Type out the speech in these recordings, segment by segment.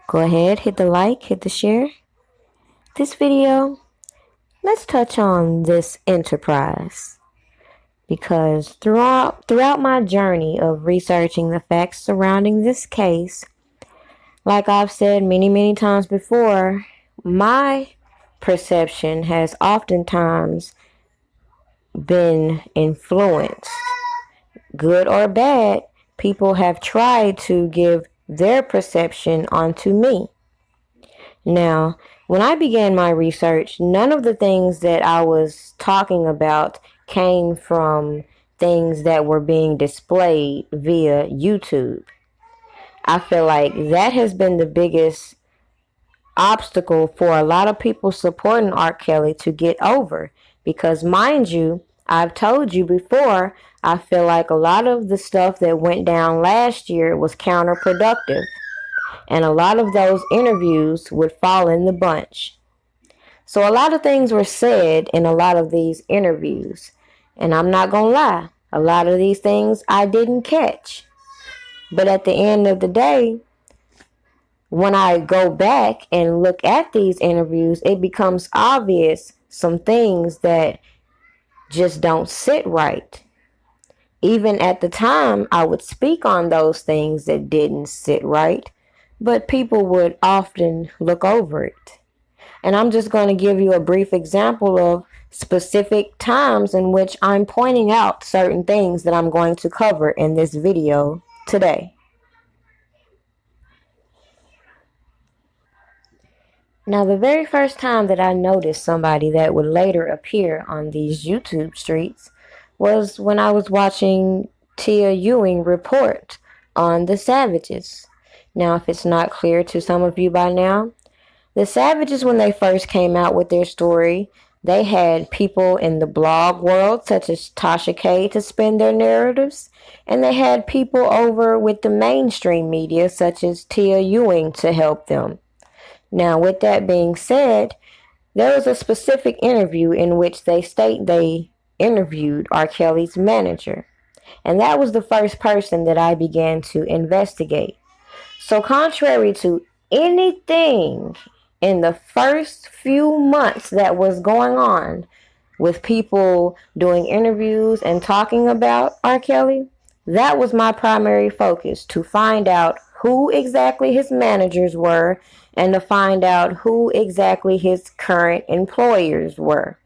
Go ahead, hit the like, hit the share. This video, let's touch on this enterprise. Because throughout my journey of researching the facts surrounding this case, like I've said many times before, my perception has oftentimes been influenced. Good or bad, people have tried to give their perception onto me. Now, when I began my research, none of the things that I was talking about came from things that were being displayed via YouTube. I feel like that has been the biggest obstacle for a lot of people supporting R. Kelly to get over. Because mind you, I've told you before, I feel like a lot of the stuff that went down last year was counterproductive. And a lot of those interviews would fall in the bunch. So a lot of things were said in a lot of these interviews. And I'm not going to lie, a lot of these things I didn't catch. But at the end of the day, when I go back and look at these interviews, it becomes obvious some things that just don't sit right. Even at the time, I would speak on those things that didn't sit right, but people would often look over it. And I'm just going to give you a brief example of specific times in which I'm pointing out certain things that I'm going to cover in this video today. Now, the very first time that I noticed somebody that would later appear on these YouTube streets was when I was watching Tia Ewing report on the Savages. Now, if it's not clear to some of you by now, the Savages, when they first came out with their story, they had people in the blog world, such as Tasha K, to spin their narratives, and they had people over with the mainstream media, such as Tia Ewing, to help them. Now, with that being said, there was a specific interview in which they state they interviewed R. Kelly's manager. And that was the first person that I began to investigate. So contrary to anything in the first few months that was going on with people doing interviews and talking about R. Kelly, that was my primary focus, to find out who exactly his managers were and to find out who exactly his current employers were.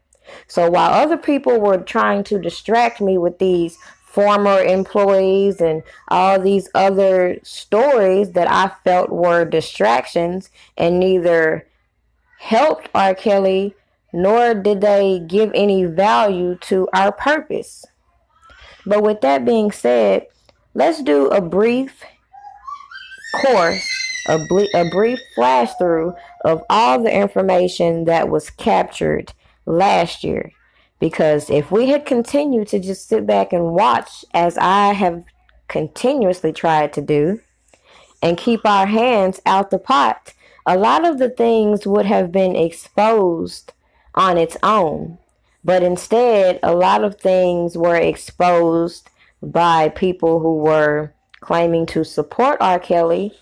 So while other people were trying to distract me with these former employees and all these other stories that I felt were distractions and neither helped R. Kelly nor did they give any value to our purpose. But with that being said, let's do a brief course, a brief flash through of all the information that was captured last year. Because if we had continued to just sit back and watch, as I have continuously tried to do, and keep our hands out the pot, a lot of the things would have been exposed on its own. But instead, a lot of things were exposed by people who were claiming to support R. Kelly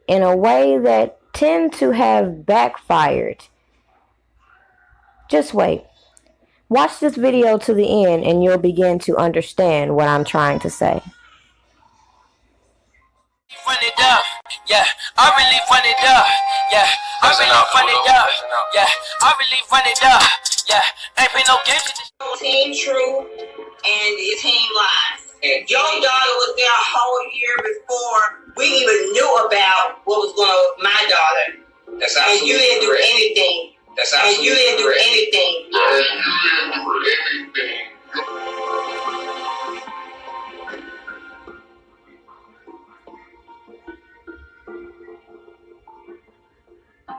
in a way that tend to have backfired. Just wait. Watch this video to the end and you'll begin to understand what I'm trying to say. Run it up, yeah, I really run it up, yeah, I really run it up, yeah, I really run it up, yeah, ain't been no games. Team True and the Team Lies. And your daughter was there a whole year before we even knew about what was going on with my daughter. That's absolutely and you didn't do correct. anything. That's absolutely and you didn't correct. do anything.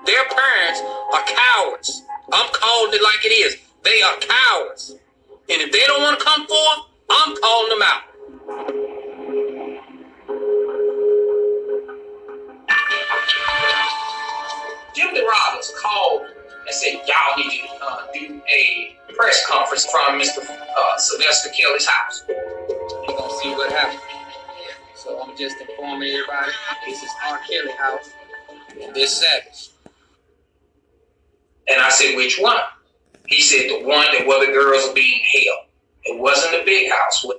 Their parents are cowards. I'm calling it like it is. They are cowards. And if they don't want to come forth, I'm calling them out. Jim Rodgers called and said, y'all need to do a press conference from Mr. Sylvester Kelly's house. You're going to see what happens. So I'm just informing everybody, this is R. Kelly house. a bit savage. And I said, which one? He said, the one that where the girls are being held. It wasn't the big house. So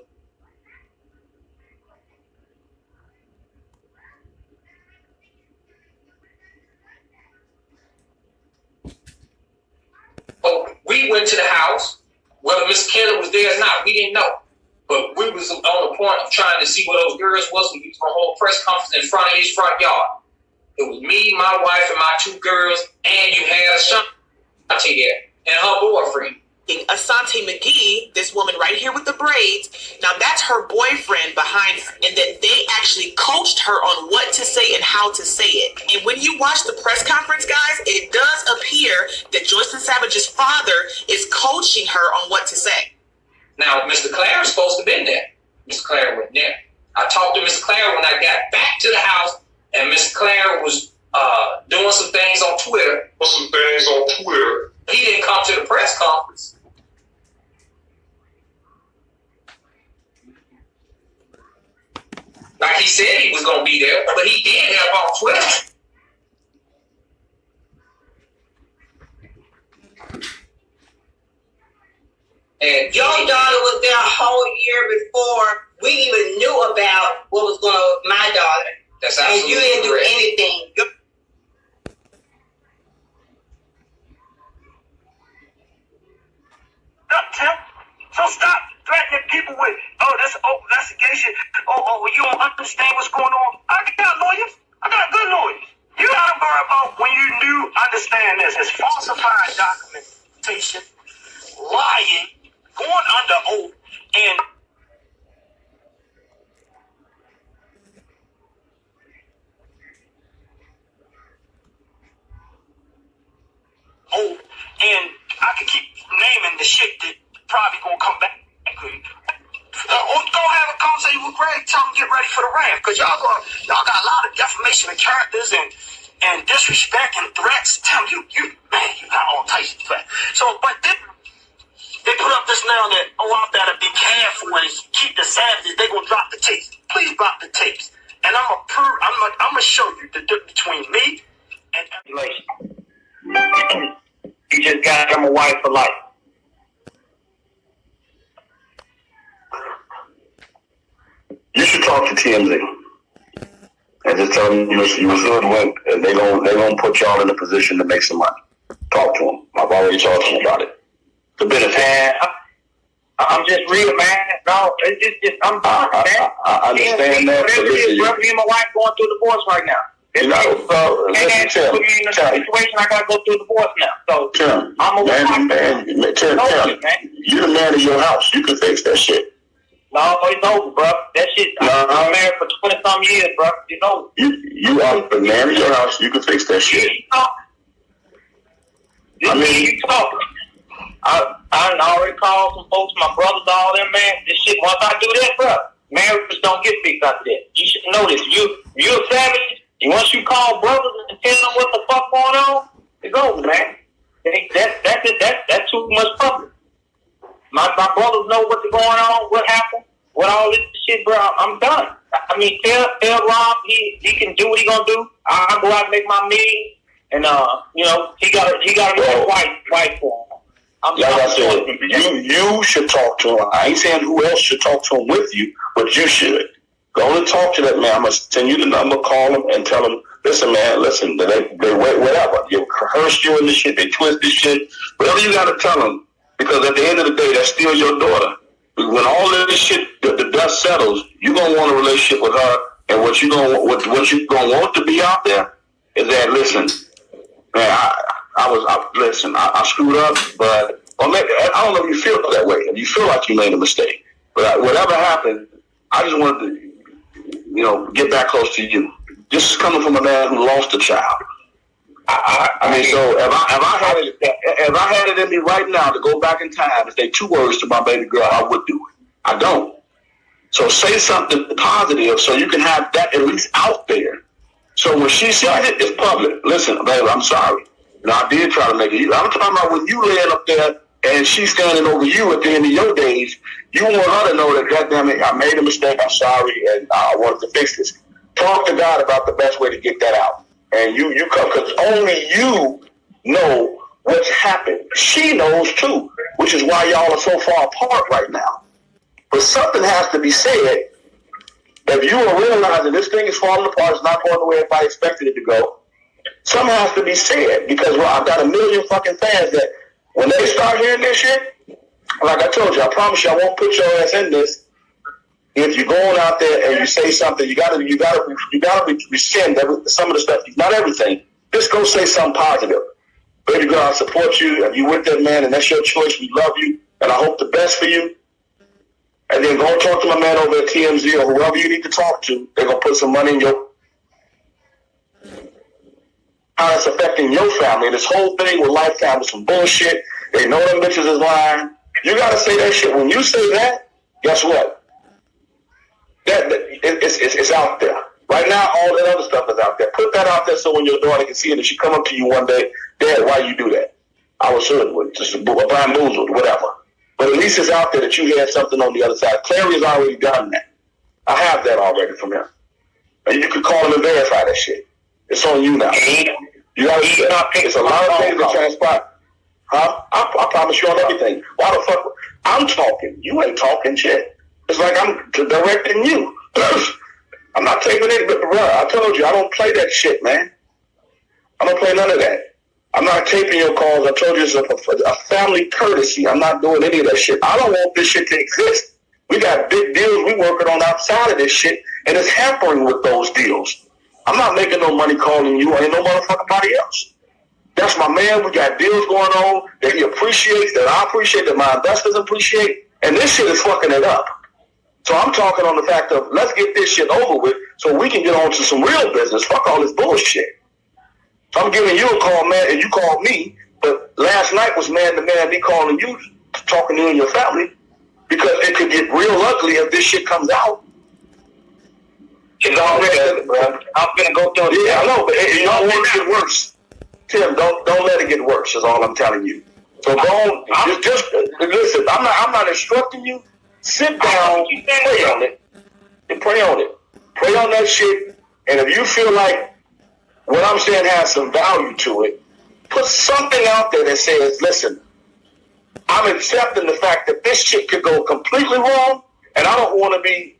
we went to the house. Whether Mr. Kelly was there or not, we didn't know. But we was on the point of trying to see where those girls was. We was going to hold a press conference in front of his front yard. It was me, my wife, and my 2 girls, and you had Ashanti there and her boyfriend. Asante McGee, this woman right here with the braids, now that's her boyfriend behind her, and that they actually coached her on what to say and how to say it. And when you watch the press conference, guys, it does appear that Joycelyn Savage's father is coaching her on what to say. Now, Mr. Clare is supposed to have been there. Mr. Clare wasn't there. I talked to Mr. Clare when I got back to the house, and Mr. Clare was doing some things on Twitter. He didn't come to the press conference. Like he said he was going to be there, but he did have on Twitter. And your daughter was there a whole year before we even knew about what was going on with my daughter. That's absolutely and you didn't do correct. anything. Tim, so stop threatening people with, that's investigation. You don't understand what's going on. I got lawyers. I got good lawyers. You gotta worry about when you do understand this. It's falsified documentation, lying, going under oath, and I can keep naming the shit that probably gonna come back. Go have a conversation with Greg. Tell him get ready for the ramp, because y'all got a lot of defamation of characters and disrespect and threats. Tell him you got all types of threats. So, but they put up this now that I better be careful and keep the savages. They gonna drop the tapes. Please drop the tapes, and I'm gonna show you the difference between me and emulation. You just got him a wife for life. You should talk to TMZ and just tell them you was hoodwinked, and they gonna put y'all in a position to make some money. Talk to them. I've already talked to them about it. The benefit. I'm just real, man. No, it's just I'm done, man. I understand that. Whatever it is, bro, me and my wife going through a divorce right now. You know, so listen, put me in a situation I gotta go through a divorce now. So Tim, I'm a Tim, you're the man of your house. You can fix that shit. No, it's over, bro. That shit. I'm married for 20-some years, bro. You know. You are the man of your house. You can fix that shit. You talk. I already called some folks, my brothers, all them, man. This shit. Once I do that, bro, marriages don't get fixed after that. You should know this. You're a savage. And once you call brothers and tell them what the fuck going on, it's over, man. That's it. That's too much public. My brothers know what's going on, what happened, what all this shit, bro. I'm done. I mean, tell Rob he can do what he gonna do. I'll go out and make my meeting, and he got a wife for him. Like I said, you should talk to him. I ain't saying who else should talk to him with you, but you should. Go and talk to that man. I'm going to send you the number, call him, and tell him, listen, man, listen, they whatever. You rehearsed you in this shit, they twist this shit. Whatever you got to tell them, because at the end of the day, that's still your daughter. When all of this shit, the dust settles, you're going to want a relationship with her, and what you're going to want to be out there is that, listen, man, I screwed up, but maybe, I don't know if you feel that way. If you feel like you made a mistake. But whatever happened, I just wanted to, get back close to you. This is coming from a man who lost a child. I mean, so if I had it in me right now to go back in time and say 2 words to my baby girl, I would do it. I don't. So say something positive so you can have that at least out there. So when she sees it, it's public. Listen, baby, I'm sorry. I did try to make it. I'm talking about when you laying up there and she's standing over you at the end of your days. You want her to know that, goddamn it, I made a mistake. I'm sorry, and I wanted to fix this. Talk to God about the best way to get that out. And you come, because only you know what's happened. She knows too, which is why y'all are so far apart right now. But something has to be said. If you are realizing this thing is falling apart, it's not going the way everybody expected it to go, something has to be said. Because I've got a million fucking fans that when they start hearing this shit, like I told you, I promise you I won't put your ass in this. If you're going out there and you say something, you gotta rescind some of the stuff. Not everything. Just go say something positive. Baby girl, I support you. If you with that man and that's your choice, we love you. And I hope the best for you. And then go and talk to my man over at TMZ or whoever you need to talk to. They're going to put some money in your... How it's affecting your family. This whole thing with Lifetime is some bullshit. They know them bitches is lying. You got to say that shit. When you say that, guess what? It's out there. Right now, all that other stuff is out there. Put that out there so when your daughter can see it and she come up to you one day, Dad, why you do that? I was hurt with just bamboozled, whatever. But at least it's out there that you had something on the other side. Clary's already done that. I have that already from him. And you can call him and verify that shit. It's on you now. You gotta do that. It's a lot of things that transpire. Huh? I promise you on everything. Why the fuck? I'm talking. You ain't talking shit. It's like I'm directing you. I'm not taping it, but bro, I told you, I don't play that shit, man. I don't play none of that. I'm not taping your calls. I told you it's a family courtesy. I'm not doing any of that shit. I don't want this shit to exist. We got big deals we working on outside of this shit, and it's hampering with those deals. I'm not making no money calling you. I ain't no motherfucking body else. That's my man. We got deals going on that he appreciates, that I appreciate, that my investors appreciate, and this shit is fucking it up. So I'm talking on the fact of let's get this shit over with so we can get on to some real business. Fuck all this bullshit. So I'm giving you a call, man, and you called me, but last night was man to man, me calling you, talking to you and your family, because it could get real ugly if this shit comes out. It's already, bro. I'm gonna go through it. Yeah, I know, but it don't want to get worse. Tim, don't let it get worse. Is all I'm telling you. So don't just listen. I'm not instructing you. Sit down, pray on it, and pray on it. Pray on that shit, and if you feel like what I'm saying has some value to it, put something out there that says, listen, I'm accepting the fact that this shit could go completely wrong, and I don't want to be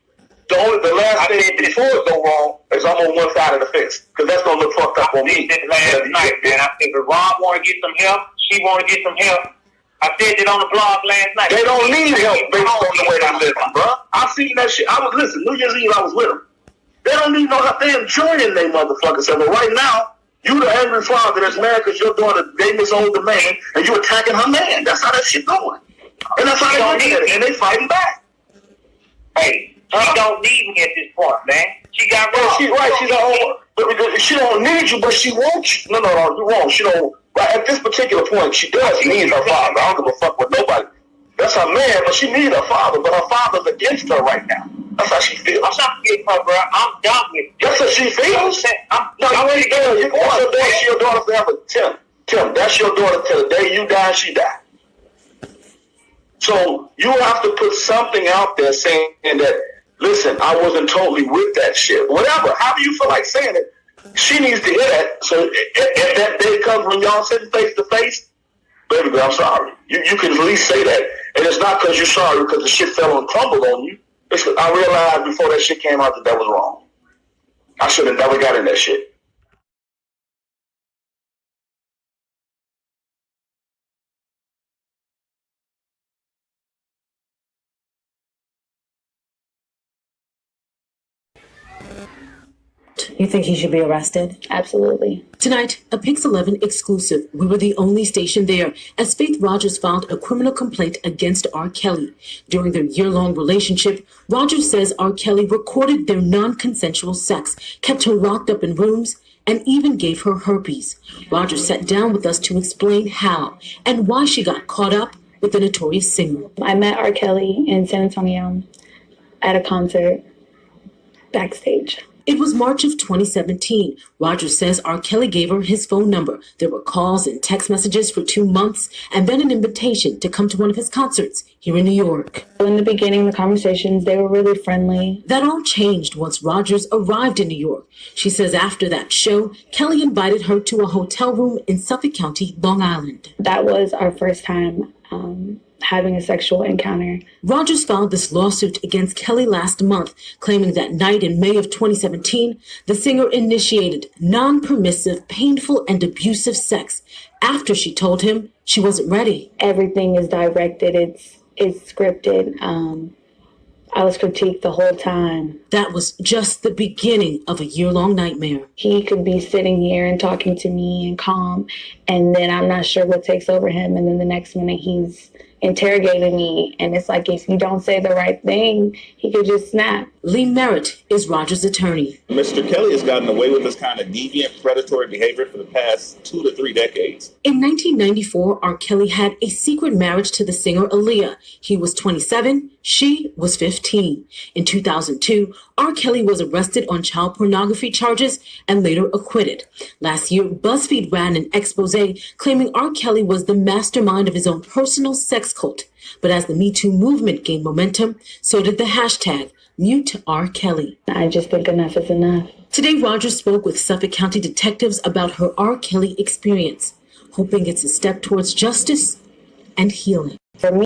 the last thing before it go wrong is I'm on one side of the fence, because that's going to look fucked up on me. Last night, man, I think if Rob want to get some help, she want to get some help. I said it on the blog last night. They don't need help based on the way they live, bro. I seen that shit. New Year's Eve, I was with them. They don't need no help. They enjoying their motherfuckers. So right now, you the angry father that's mad because your daughter dating this older man and you attacking her man. That's how that shit going. And that's how they looking at it. And they fighting back. Hey, she don't need me at this point, man. She got wrong. She's right. She's but she don't need you, but she wants you. No, you're wrong. She don't. Right at this particular point, she does need her father. I don't give a fuck with nobody. That's her man, but she needs her father. But her father's against her right now. That's how she feels. I'm not against her, bro. I'm done with it. That's how she feels. No, you ain't done. You want your daughter forever. Tim, that's your daughter till the day you die, she die. So you have to put something out there saying that, listen, I wasn't totally with that shit. Whatever, however you feel like saying it, she needs to hear that. So if that day comes when y'all sitting face to face, baby girl, I'm sorry. You can at least say that. And it's not because you're sorry because the shit fell and crumbled on you. I realized before that shit came out that was wrong. I should have never got in that shit. You think he should be arrested? Absolutely. Tonight, a Pix 11 exclusive. We were the only station there as Faith Rodgers filed a criminal complaint against R. Kelly. During their year-long relationship, Rodgers says R. Kelly recorded their non-consensual sex, kept her locked up in rooms, and even gave her herpes. Rodgers sat down with us to explain how and why she got caught up with the notorious singer. I met R. Kelly in San Antonio at a concert backstage. It was March of 2017. Rodgers says R. Kelly gave her his phone number. There were calls and text messages for 2 months, and then an invitation to come to one of his concerts here in New York. In the beginning, the conversations, they were really friendly. That all changed once Rodgers arrived in New York. She says after that show, Kelly invited her to a hotel room in Suffolk County, Long Island. That was our first time having a sexual encounter. Rodgers filed this lawsuit against Kelly last month, claiming that night in May of 2017, the singer initiated non-permissive, painful, and abusive sex after she told him she wasn't ready. Everything is directed. It's scripted. I was critiqued the whole time. That was just the beginning of a year-long nightmare. He could be sitting here and talking to me and calm, and then I'm not sure what takes over him, and then the next minute he's interrogating me, and it's like if you don't say the right thing, he could just snap. Lee Merritt is Rodgers' attorney. Mr. Kelly has gotten away with this kind of deviant, predatory behavior for the past 2 to 3 decades. In 1994, R. Kelly had a secret marriage to the singer Aaliyah. He was 27, she was 15. In 2002, R. Kelly was arrested on child pornography charges and later acquitted. Last year, BuzzFeed ran an expose claiming R. Kelly was the mastermind of his own personal sex cult. But as the Me Too movement gained momentum, so did the hashtag #MuteRKelly. I just think enough is enough. Today, Rodgers spoke with Suffolk County detectives about her R. Kelly experience, hoping it's a step towards justice and healing. For me,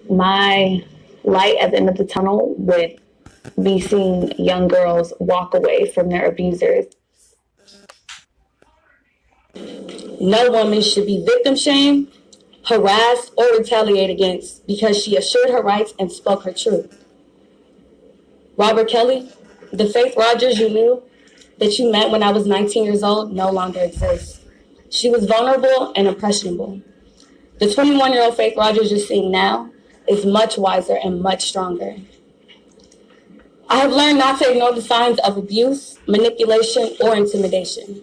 my light at the end of the tunnel would be seeing young girls walk away from their abusers. No woman should be victim shamed, harassed, or retaliated against because she assured her rights and spoke her truth. Robert Kelly, the Faith Rodgers you knew, that you met when I was 19 years old, no longer exists. She was vulnerable and impressionable. The 21-year-old Faith Rodgers you're seeing now is much wiser and much stronger. I have learned not to ignore the signs of abuse, manipulation, or intimidation.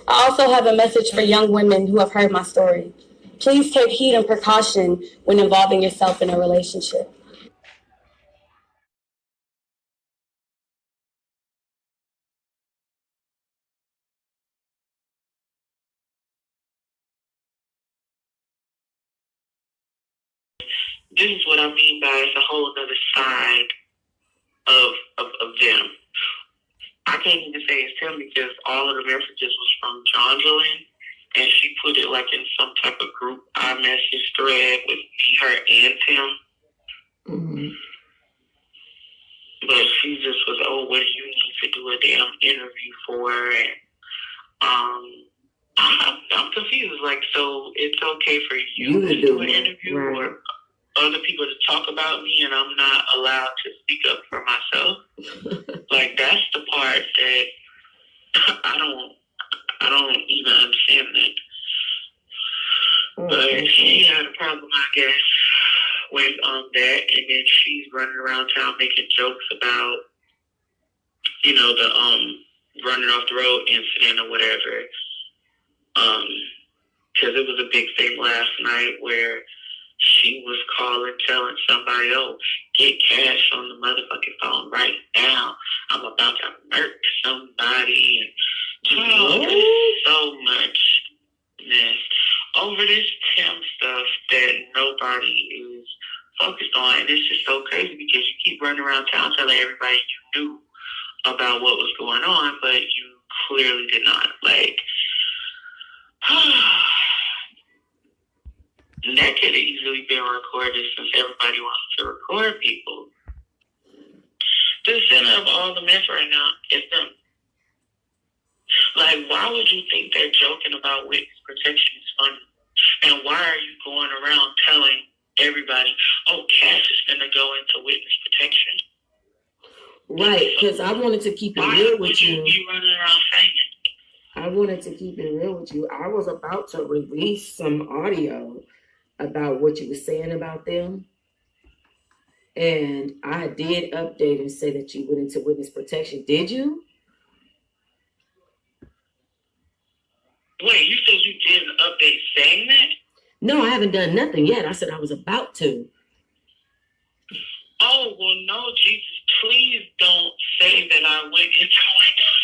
I also have a message for young women who have heard my story. Please take heed and precaution when involving yourself in a relationship. This is what I mean by it's a whole other side of them. I can't even say it's him because all of the messages was from Jonjolyn, and she put it like in some type of group iMessage thread with me, her, and Tim. Mm-hmm. But she just was, oh, what do you need to do a damn interview for? And I'm confused. Like, so it's okay for you to do an interview or other people to talk about me, and I'm not allowed to speak up for myself? Like, that's the part that I don't even understand that. But she had a problem, I guess, with that, and then she's running around town making jokes about, you know, the running off the road incident or whatever. Because it was a big thing last night where she was calling, telling somebody else, get cash on the motherfucking phone right now. I'm about to murder somebody. And there's so much mess over this Tim stuff that nobody is focused on. And it's just so crazy because you keep running around town telling everybody you knew about what was going on, but you clearly did not. Like, that could have easily been recorded since everybody wants to record people. The center of all the mess right now is them. Like, why would you think they're joking about witness protection is funny? And why are you going around telling everybody, oh, Cash is going to go into witness protection? Right, because I wanted to keep it real with you. Why would you be running around saying it? I wanted to keep it real with you. I was about to release some audio about what you were saying about them. And I did update and say that you went into witness protection. Did you? Wait, you said you did an update saying that? No, I haven't done nothing yet. I said I was about to. Oh, well, no, Jesus please don't say that I went into witness.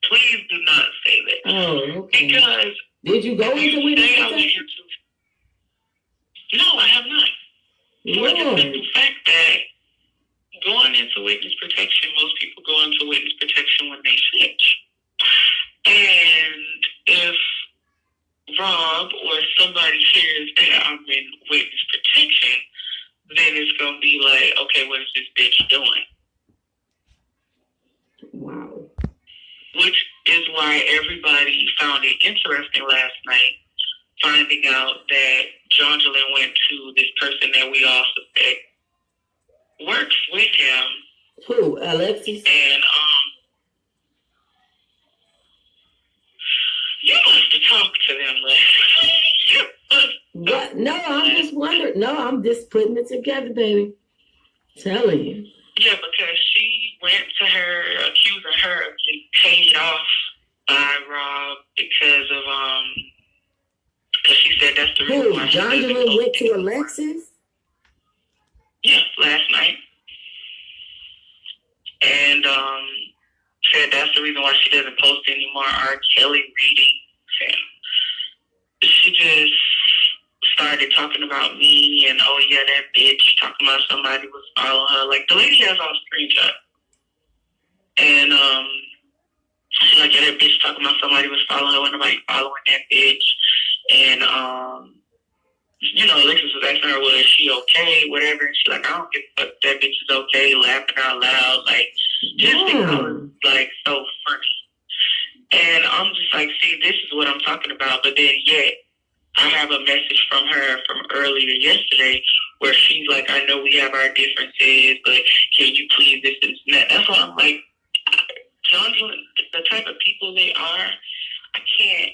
Please do not say that. Oh, okay. Because did you go into witness protection? No, I have not. For the simple fact that going into witness protection, most people go into witness protection when they snitch. And if Rob or somebody hears that I'm in witness protection, then it's going to be like, okay, what is this bitch doing? Wow. Which is why everybody found it interesting last night, finding out that Jongelyn went to this person that we all suspect works with him. Who, Alexis? And you must have talked to them last. What? No, I'm just wondering. No, I'm just putting it together, baby. Telling you. Yeah, because she went to her, accusing her of getting paid off by Rob because of because she said that's the reason why Jongelyn went to Alexis? Yeah, last night. And said that's the reason why she doesn't post anymore R. Kelly readings. And she just started talking about me and, oh yeah, that bitch, talking about somebody was following her. Like, the lady has on screenshot. And she's like, yeah, that bitch talking about somebody was following her when nobody following that bitch. And you know, Alexis was asking her, well, is she okay, whatever. And she's like, I don't give a fuck, that bitch is okay, laughing out loud. Like, just think I was, like, so funny. And I'm just like, see, this is what I'm talking about. But then yet, I have a message from her from earlier yesterday where she's like, I know we have our differences, but can you please this and that? That's why I'm like, John, the type of people they are, I can't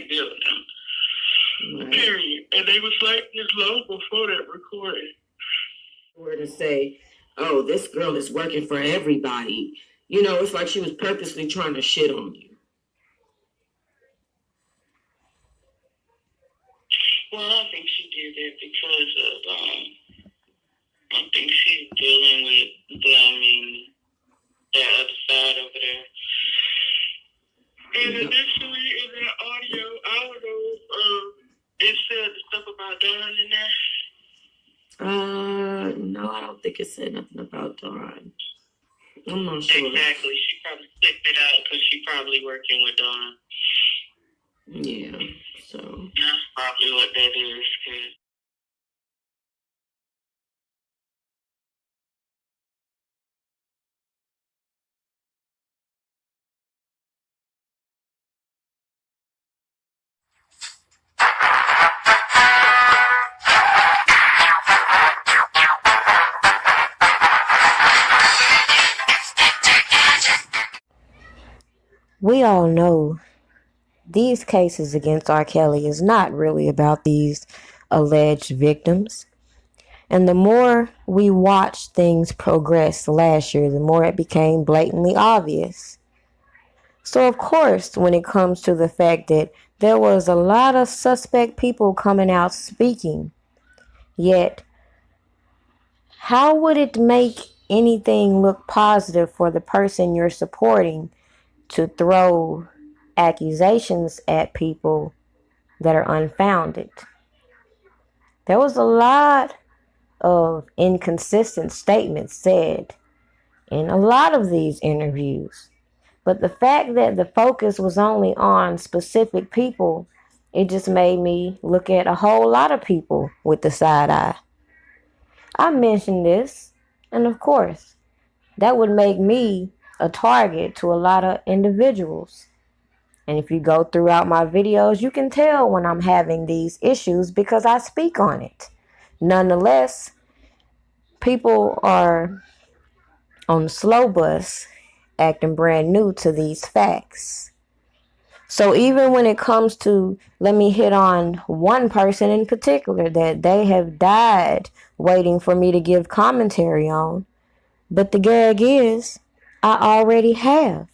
deal with them. Right. Period. And they was like this long before that recording. Were to say, oh, this girl is working for everybody. You know, it's like she was purposely trying to shit on you. Well, I think she did that because of, I think she's dealing with them and that other side over there. And initially in that audio, I don't know if it said stuff about Dawn in there. No, I don't think it said nothing about Dawn. I'm not sure. Exactly. She probably clicked it out because she's probably working with Dawn. Yeah, so. That's probably what that is. Cause We all know these cases against R. Kelly is not really about these alleged victims. And the more we watched things progress last year, the more it became blatantly obvious. So, of course, when it comes to the fact that there was a lot of suspect people coming out speaking, yet how would it make anything look positive for the person you're supporting to throw accusations at people that are unfounded? There was a lot of inconsistent statements said in a lot of these interviews. But the fact that the focus was only on specific people, it just made me look at a whole lot of people with the side eye. I mentioned this, and of course, that would make me a target to a lot of individuals. And if you go throughout my videos, you can tell when I'm having these issues because I speak on it. Nonetheless, people are on the slow bus acting brand new to these facts. So even when it comes to, let me hit on one person in particular that they have died waiting for me to give commentary on. But the gag is, I already have.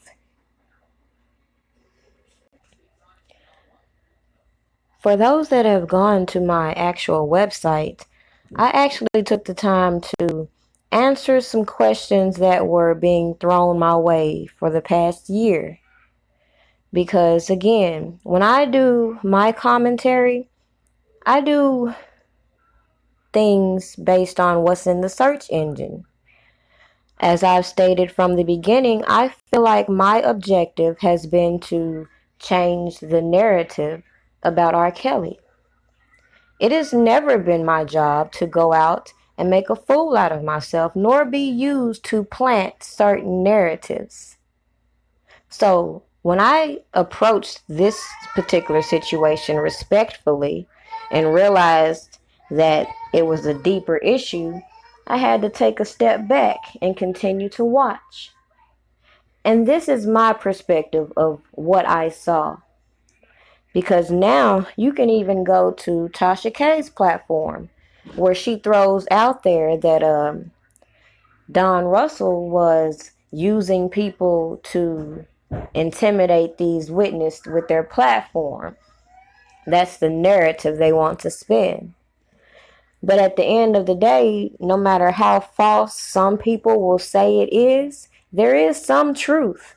For those that have gone to my actual website, I actually took the time to answer some questions that were being thrown my way for the past year. Because again, when I do my commentary, I do things based on what's in the search engine. As I've stated from the beginning, I feel like my objective has been to change the narrative about R. Kelly. It has never been my job to go out and make a fool out of myself, nor be used to plant certain narratives. So when I approached this particular situation respectfully and realized that it was a deeper issue, I had to take a step back and continue to watch. And this is my perspective of what I saw. Because now you can even go to Tasha K's platform where she throws out there that Don Russell was using people to intimidate these witnesses with their platform. That's the narrative they want to spin. But at the end of the day, no matter how false some people will say it is, there is some truth.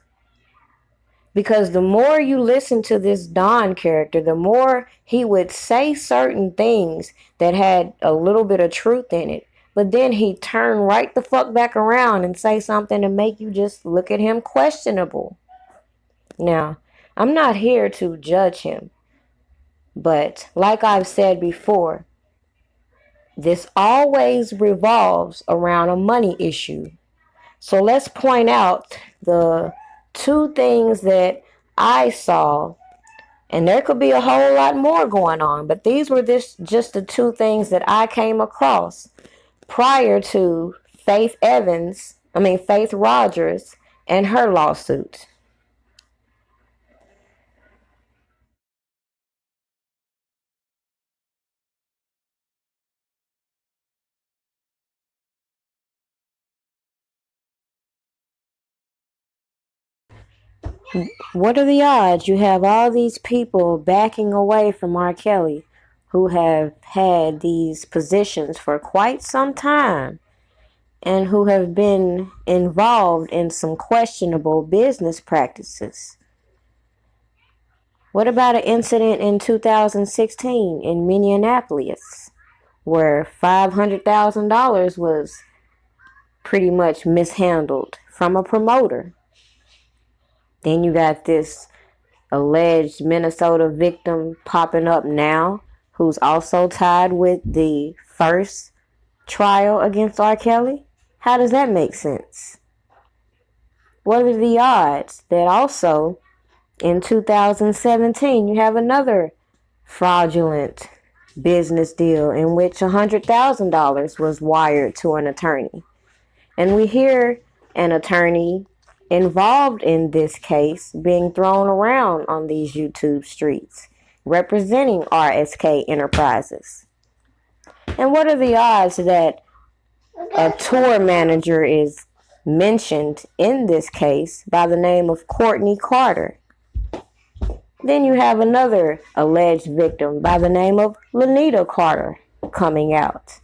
Because the more you listen to this Don character, the more he would say certain things that had a little bit of truth in it. But then he'd turn right the fuck back around and say something to make you just look at him questionable. Now, I'm not here to judge him. But like I've said before, this always revolves around a money issue. So let's point out the two things that I saw, and there could be a whole lot more going on, but these were just the two things that I came across prior to Faith Rodgers and her lawsuit. What are the odds you have all these people backing away from R. Kelly who have had these positions for quite some time and who have been involved in some questionable business practices? What about an incident in 2016 in Minneapolis where $500,000 was pretty much mishandled from a promoter? Then you got this alleged Minnesota victim popping up now who's also tied with the first trial against R. Kelly. How does that make sense? What are the odds that also in 2017 you have another fraudulent business deal in which $100,000 was wired to an attorney? And we hear an attorney involved in this case being thrown around on these YouTube streets, representing RSK Enterprises. And what are the odds that a tour manager is mentioned in this case by the name of Courtney Carter? Then you have another alleged victim by the name of Lanita Carter coming out.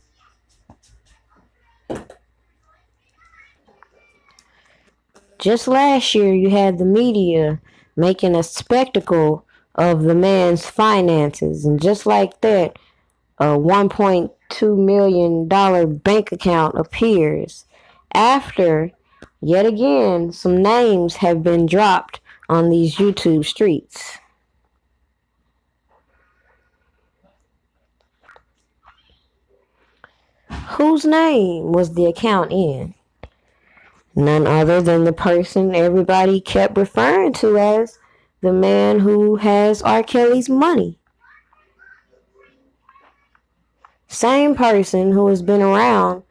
Just last year, you had the media making a spectacle of the man's finances. And just like that, a $1.2 million bank account appears after, yet again, some names have been dropped on these YouTube streets. Whose name was the account in? None other than the person everybody kept referring to as the man who has R. Kelly's money. Same person who has been around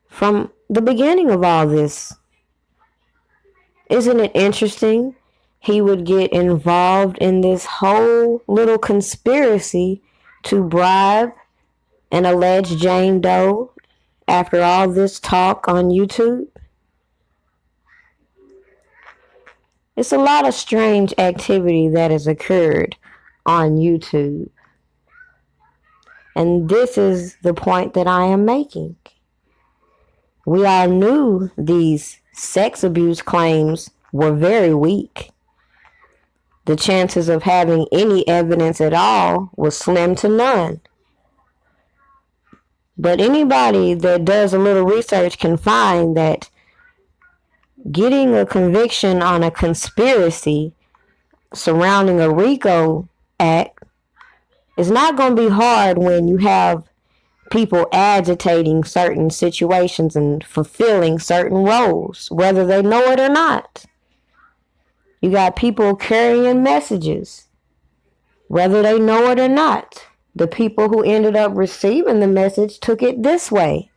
from the beginning of all this. Isn't it interesting? He would get involved in this whole little conspiracy to bribe an alleged Jane Doe after all this talk on YouTube. It's a lot of strange activity that has occurred on YouTube. And this is the point that I am making. We all knew these sex abuse claims were very weak. The chances of having any evidence at all was slim to none. But anybody that does a little research can find that getting a conviction on a conspiracy surrounding a RICO act is not going to be hard when you have people agitating certain situations and fulfilling certain roles, whether they know it or not. You got people carrying messages, whether they know it or not. The people who ended up receiving the message took it this way.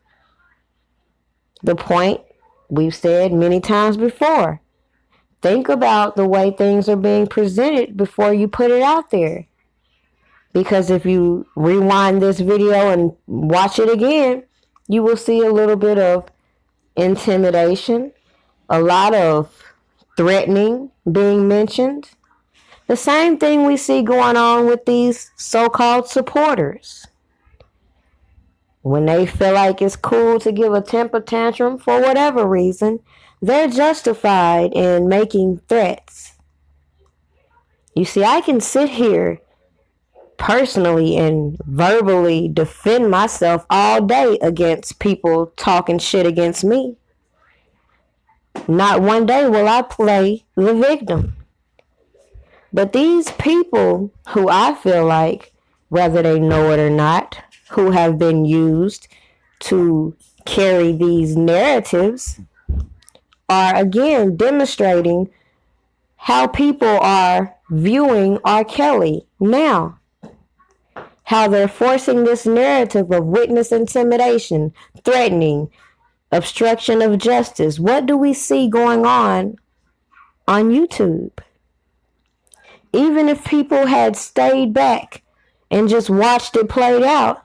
The point we've said many times before. Think about the way things are being presented before you put it out there. Because if you rewind this video and watch it again, you will see a little bit of intimidation, a lot of threatening being mentioned. The same thing we see going on with these so-called supporters. When they feel like it's cool to give a temper tantrum for whatever reason, they're justified in making threats. You see, I can sit here personally and verbally defend myself all day against people talking shit against me. Not one day will I play the victim. But these people who I feel like, whether they know it or not, who have been used to carry these narratives, are again demonstrating how people are viewing R. Kelly now. How they're forcing this narrative of witness intimidation, threatening, obstruction of justice. What do we see going on YouTube? Even if people had stayed back and just watched it played out,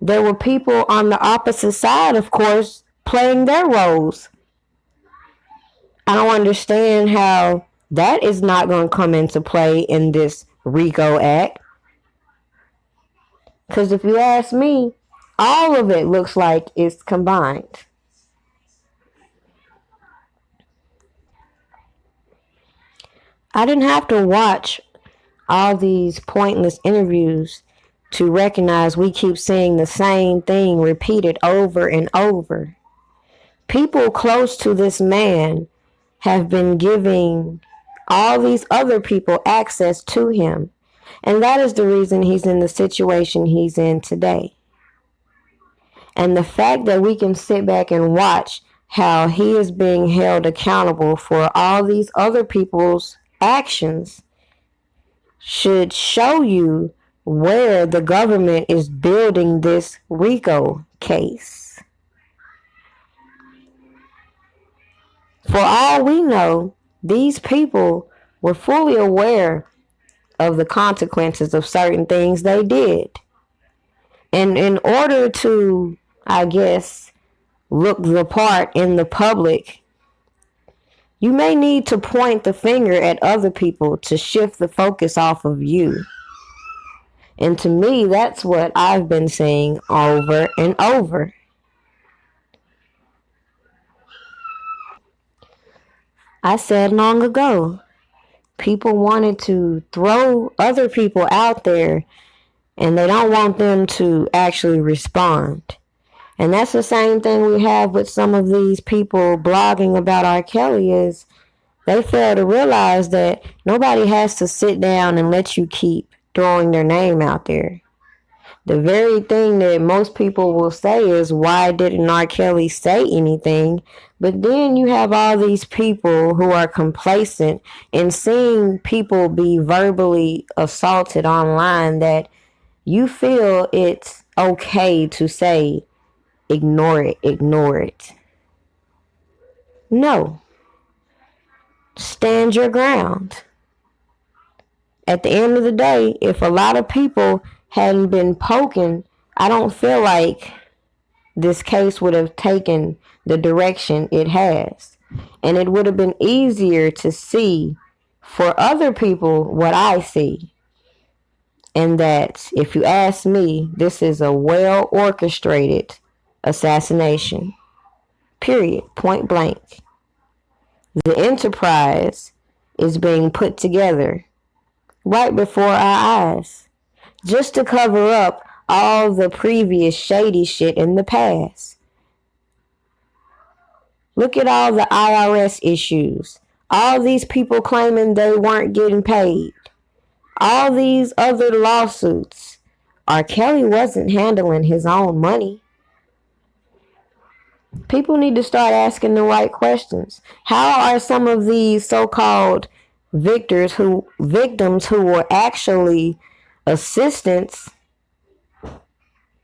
there were people on the opposite side, of course, playing their roles. I don't understand how that is not going to come into play in this RICO Act. Because if you ask me, all of it looks like it's combined. I didn't have to watch all these pointless interviews to recognize we keep seeing the same thing repeated over and over. People close to this man have been giving all these other people access to him. And that is the reason he's in the situation he's in today. And the fact that we can sit back and watch how he is being held accountable for all these other people's actions should show you where the government is building this RICO case. For all we know, these people were fully aware of the consequences of certain things they did. And in order to, I guess, look the part in the public, you may need to point the finger at other people to shift the focus off of you. And to me, that's what I've been saying over and over. I said long ago, people wanted to throw other people out there and they don't want them to actually respond. And that's the same thing we have with some of these people blogging about R. Kelly is they fail to realize that nobody has to sit down and let you keep throwing their name out there. The very thing that most people will say is, why didn't R. Kelly say anything? But then you have all these people who are complacent in seeing people be verbally assaulted online that you feel it's okay to say, ignore it, ignore it. No. Stand your ground. At the end of the day, if a lot of people hadn't been poking, I don't feel like this case would have taken the direction it has. And it would have been easier to see for other people what I see. And that, if you ask me, this is a well-orchestrated assassination. Period. Point blank. The enterprise is being put together right before our eyes, just to cover up all the previous shady shit in the past. Look at all the IRS issues. All these people claiming they weren't getting paid. All these other lawsuits. R. Kelly wasn't handling his own money. People need to start asking the right questions. How are some of these so-called victims who were actually assistants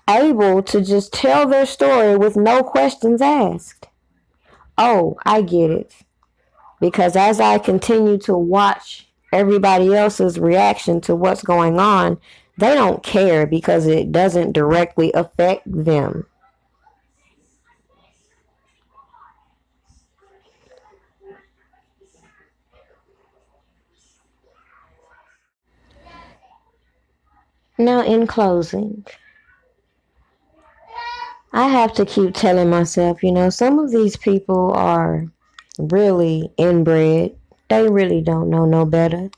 able to just tell their story with no questions asked? Oh, I get it. Because as I continue to watch everybody else's reaction to what's going on, they don't care because it doesn't directly affect them. Now, in closing, I have to keep telling myself, some of these people are really inbred. They really don't know no better.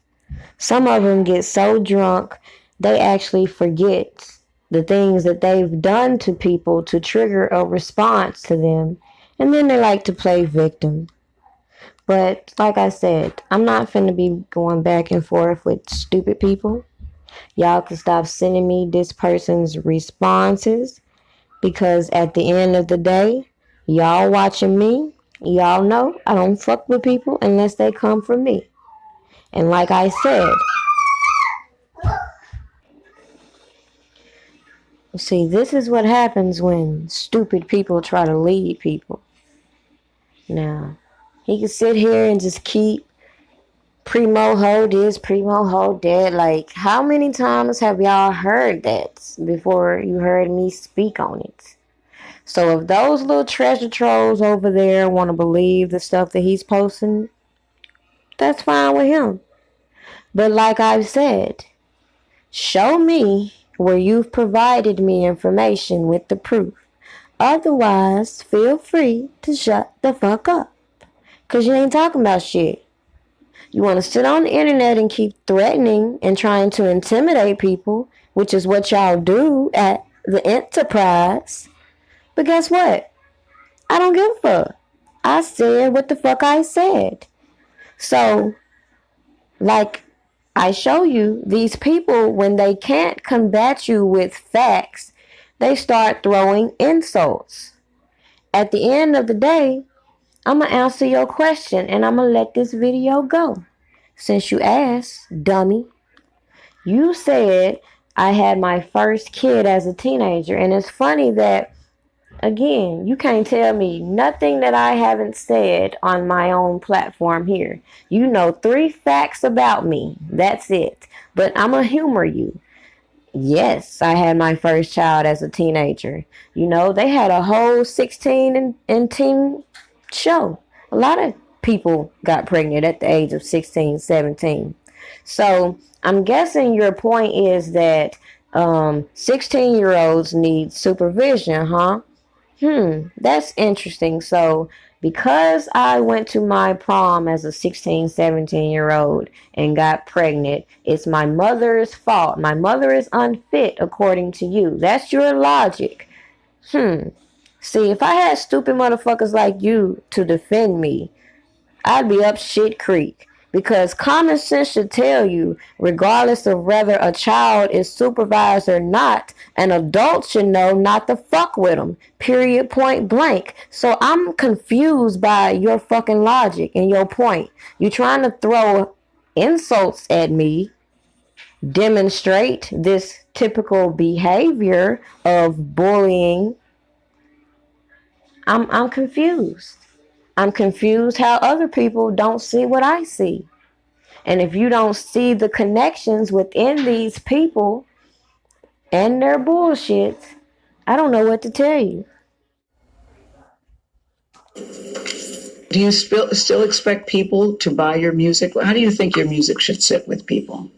Some of them get so drunk, they actually forget the things that they've done to people to trigger a response to them. And then they like to play victim. But like I said, I'm not finna be going back and forth with stupid people. Y'all can stop sending me this person's responses, because at the end of the day, y'all watching me, y'all know I don't fuck with people unless they come from me. And like I said, see, this is what happens when stupid people try to lead people. Now, he can sit here and just keep Primo ho this, Primo ho that. Like, how many times have y'all heard that before you heard me speak on it? So if those little treasure trolls over there want to believe the stuff that he's posting, that's fine with him. But like I've said, show me where you've provided me information with the proof. Otherwise, feel free to shut the fuck up. Because you ain't talking about shit. You want to sit on the internet and keep threatening and trying to intimidate people, which is what y'all do at the enterprise. But guess what? I don't give a fuck. I said what the fuck I said. So, like I show you, these people, when they can't combat you with facts, they start throwing insults. At the end of the day, I'm going to answer your question and I'm going to let this video go. Since you asked, dummy. You said I had my first kid as a teenager. And it's funny that, again, you can't tell me nothing that I haven't said on my own platform here. You know 3 facts about me. That's it. But I'm going to humor you. Yes, I had my first child as a teenager. They had a whole 16 and teen show. A lot of people got pregnant at the age of 16, 17. So I'm guessing your point is that 16-year-olds need supervision, huh? That's interesting. So because I went to my prom as a 16, 17-year-old and got pregnant, it's my mother's fault. My mother is unfit, according to you. That's your logic. See, if I had stupid motherfuckers like you to defend me, I'd be up shit creek. Because common sense should tell you, regardless of whether a child is supervised or not, an adult should know not to fuck with them. Period, point blank. So I'm confused by your fucking logic and your point. You're trying to throw insults at me, demonstrate this typical behavior of bullying. I'm confused. I'm confused how other people don't see what I see. And if you don't see the connections within these people and their bullshit, I don't know what to tell you. Do you still expect people to buy your music? How do you think your music should sit with people?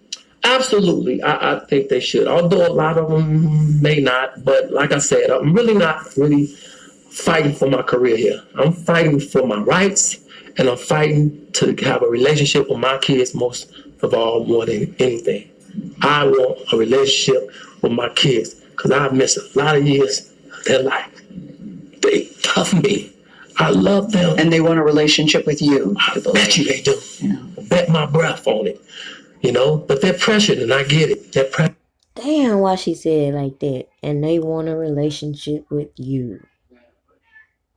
Absolutely. I think they should, although a lot of them may not. But like I said, I'm really not fighting for my career here. I'm fighting for my rights, and I'm fighting to have a relationship with my kids most of all, more than anything. I want a relationship with my kids because I've missed a lot of years of their life. They love me. I love them. And they want a relationship with you. I bet you they do. Yeah. I bet my breath on it. You know, but they're pressured, and I get it. They're pressured. Damn, why she said it like that? And they want a relationship with you.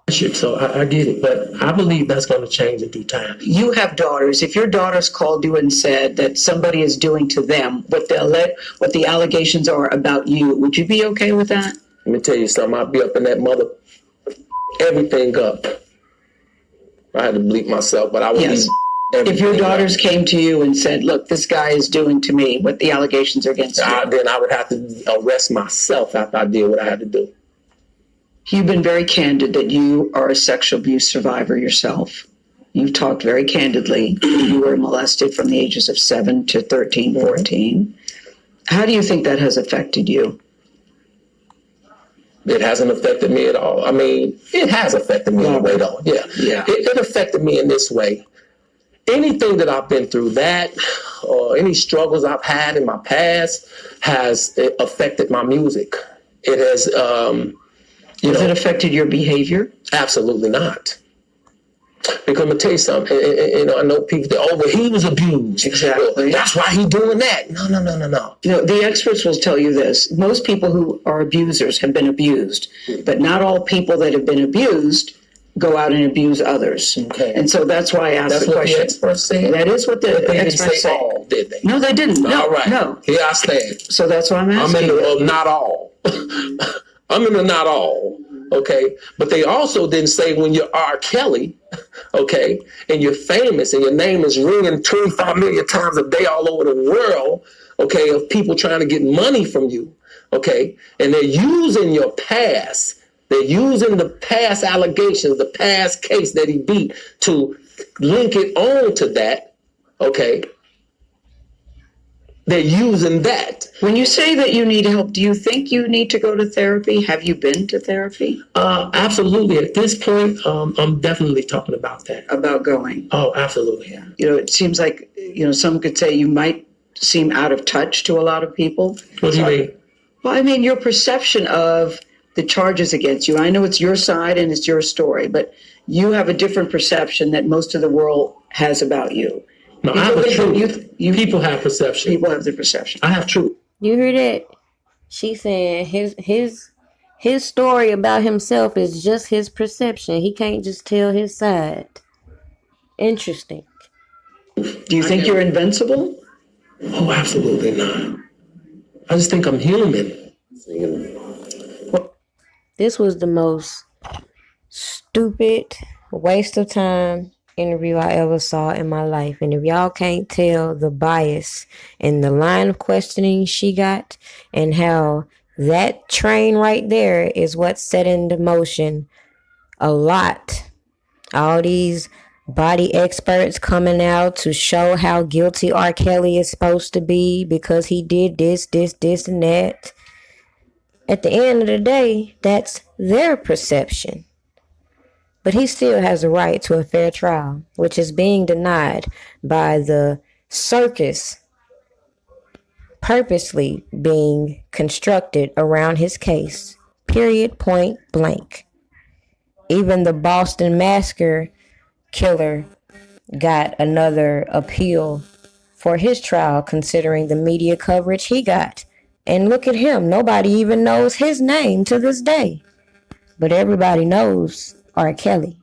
So I get it, but I believe that's going to change in due time. You have daughters. If your daughters called you and said that somebody is doing to them what the allegations are about you, would you be okay with that? Let me tell you something. I'd be up in that mother, everything up. I had to bleep myself, but I would. Yes. If your daughters came to you and said, "Look, this guy is doing to me what the allegations are against you," then I would have to arrest myself after I did what I had to do. You've been very candid that you are a sexual abuse survivor yourself. You've talked very candidly. You were molested from the ages of 7 to 13, 14. How do you think that has affected you? It hasn't affected me at all. I mean, it has affected me in a way, though. Yeah. It affected me in this way. Anything that I've been through, that or any struggles I've had in my past has affected my music. It has... Has it affected your behavior? Absolutely not. Because I'm going to tell you something. I know people say, well, he was abused. Exactly. Well, that's why he's doing that. No. The experts will tell you this. Most people who are abusers have been abused, but not all people that have been abused go out and abuse others. Okay. And so that's why I asked the question. That's what the experts say? That is what the experts say. All, did they? No, they didn't. No, all right. No. Here I stand. So that's why I'm asking. I'm in the not all. I'm in the not all, okay? But they also didn't say when you're R. Kelly, okay, and you're famous and your name is ringing 25 million times a day all over the world, okay, of people trying to get money from you, okay? And they're using your past. They're using the past allegations, the past case that he beat to link it on to that, okay? They're using that. When you say that you need help, do you think you need to go to therapy? Have you been to therapy? Absolutely. At this point, I'm definitely talking about that. About going? Oh, absolutely. Yeah. It seems like, some could say you might seem out of touch to a lot of people. What do you mean? Well, I mean, your perception of the charges against you. I know it's your side and it's your story, but you have a different perception that most of the world has about you. No, I have a truth. People have perception. People have the perception. I have truth. You hear that? She's saying his story about himself is just his perception. He can't just tell his side. Interesting. Do you think you're invincible? Oh, absolutely not. I just think I'm human. This was the most stupid waste of time interview I ever saw in my life. And if y'all can't tell the bias and the line of questioning she got and how that train right there is what set into motion a lot. All these body experts coming out to show how guilty R. Kelly is supposed to be because he did this, and that. At the end of the day, that's their perception. But he still has a right to a fair trial, which is being denied by the circus purposely being constructed around his case. Period, point blank. Even the Boston Massacre killer got another appeal for his trial, considering the media coverage he got. And look at him. Nobody even knows his name to this day. But everybody knows R. Kelly.